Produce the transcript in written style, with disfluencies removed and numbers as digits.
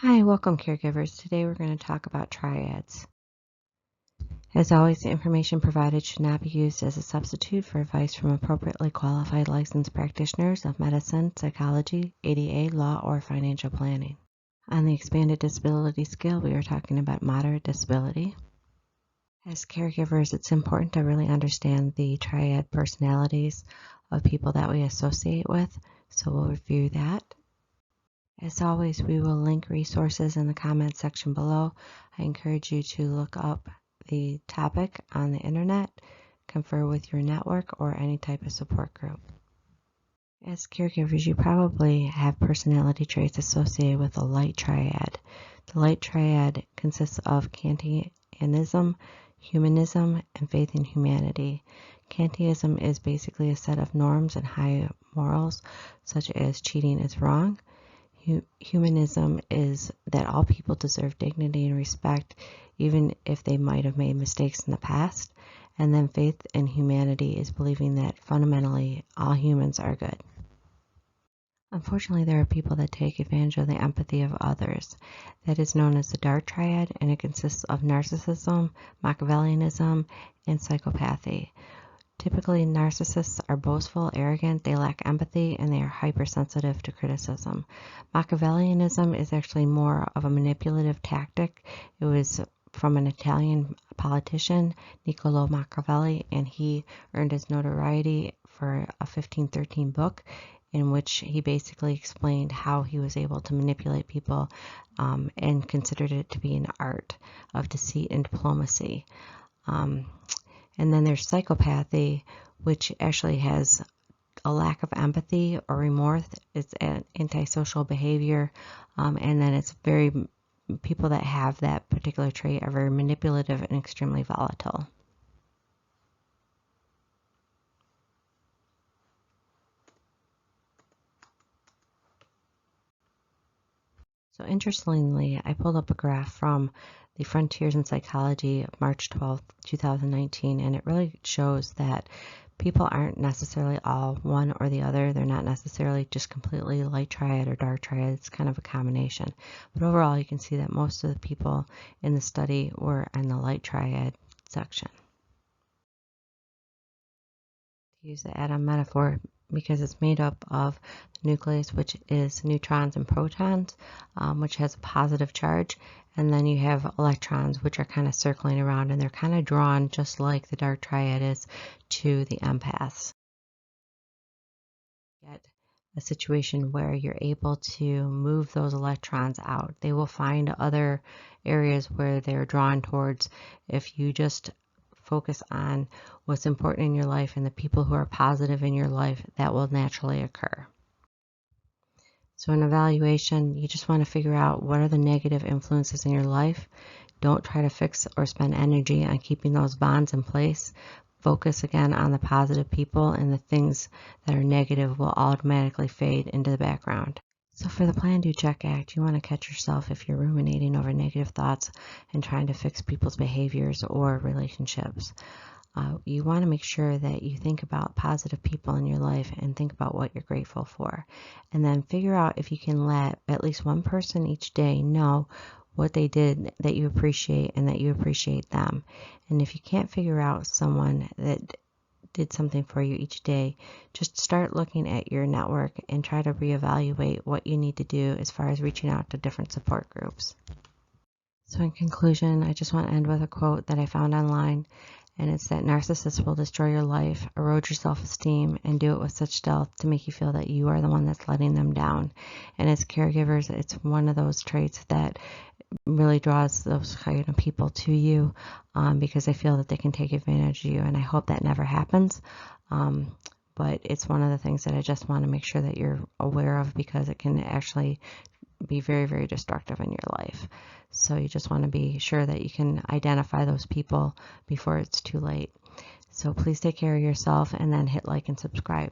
Hi, welcome caregivers. Today we're going to talk about triads. As always, the information provided should not be used as a substitute for advice from appropriately qualified licensed practitioners of medicine, psychology, ADA, law, or financial planning. On the expanded disability scale, we are talking about moderate disability. As caregivers, it's important to really understand the triad personalities of people that we associate with, so we'll review that. As always, we will link resources in the comments section below. I encourage you to look up the topic on the internet, confer with your network, or any type of support group. As caregivers, you probably have personality traits associated with the light triad. The light triad consists of Kantianism, humanism, and faith in humanity. Kantianism is basically a set of norms and high morals, such as cheating is wrong. Humanism is that all people deserve dignity and respect, even if they might have made mistakes in the past. And then faith in humanity is believing that fundamentally all humans are good. Unfortunately, there are people that take advantage of the empathy of others. That is known as the dark triad, and it consists of narcissism, Machiavellianism, and psychopathy. Typically, narcissists are boastful, arrogant, they lack empathy, and they are hypersensitive to criticism. Machiavellianism is actually more of a manipulative tactic. It was from an Italian politician, Niccolò Machiavelli, and he earned his notoriety for a 1513 book in which he basically explained how he was able to manipulate people and considered it to be an art of deceit and diplomacy. And then there's psychopathy, which actually has a lack of empathy or remorse. It's an antisocial behavior. And then it's people that have that particular trait are very manipulative and extremely volatile. So interestingly, I pulled up a graph from the Frontiers in Psychology of March 12, 2019, and it really shows that people aren't necessarily all one or the other. They're not necessarily just completely light triad or dark triad. It's kind of a combination. But overall, you can see that most of the people in the study were in the light triad section. To use the atom metaphor, because it's made up of the nucleus, which is neutrons and protons, which has a positive charge, and then you have electrons, which are kind of circling around, and they're kind of drawn just like the dark triad is to the empaths. Get a situation where you're able to move those electrons out. They will find other areas where they're drawn towards if you just focus on what's important in your life and the people who are positive in your life. That will naturally occur. So in evaluation, you just want to figure out what are the negative influences in your life. Don't try to fix or spend energy on keeping those bonds in place. Focus again on the positive people, and the things that are negative will automatically fade into the background. So for the Plan, Do, Check, Act, you want to catch yourself if you're ruminating over negative thoughts and trying to fix people's behaviors or relationships. You want to make sure that you think about positive people in your life and think about what you're grateful for. And then figure out if you can let at least one person each day know what they did that you appreciate and that you appreciate them. And if you can't figure out someone that did something for you each day, just start looking at your network and try to reevaluate what you need to do as far as reaching out to different support groups. So in conclusion, I just want to end with a quote that I found online, and it's that narcissists will destroy your life, erode your self-esteem, and do it with such stealth to make you feel that you are the one that's letting them down. And as caregivers, it's one of those traits that really draws those kind of people to you because they feel that they can take advantage of you, and I hope that never happens. But it's one of the things that I just want to make sure that you're aware of, because it can actually be very, very destructive in your life. So you just want to be sure that you can identify those people before it's too late. So please take care of yourself, and then hit like and subscribe.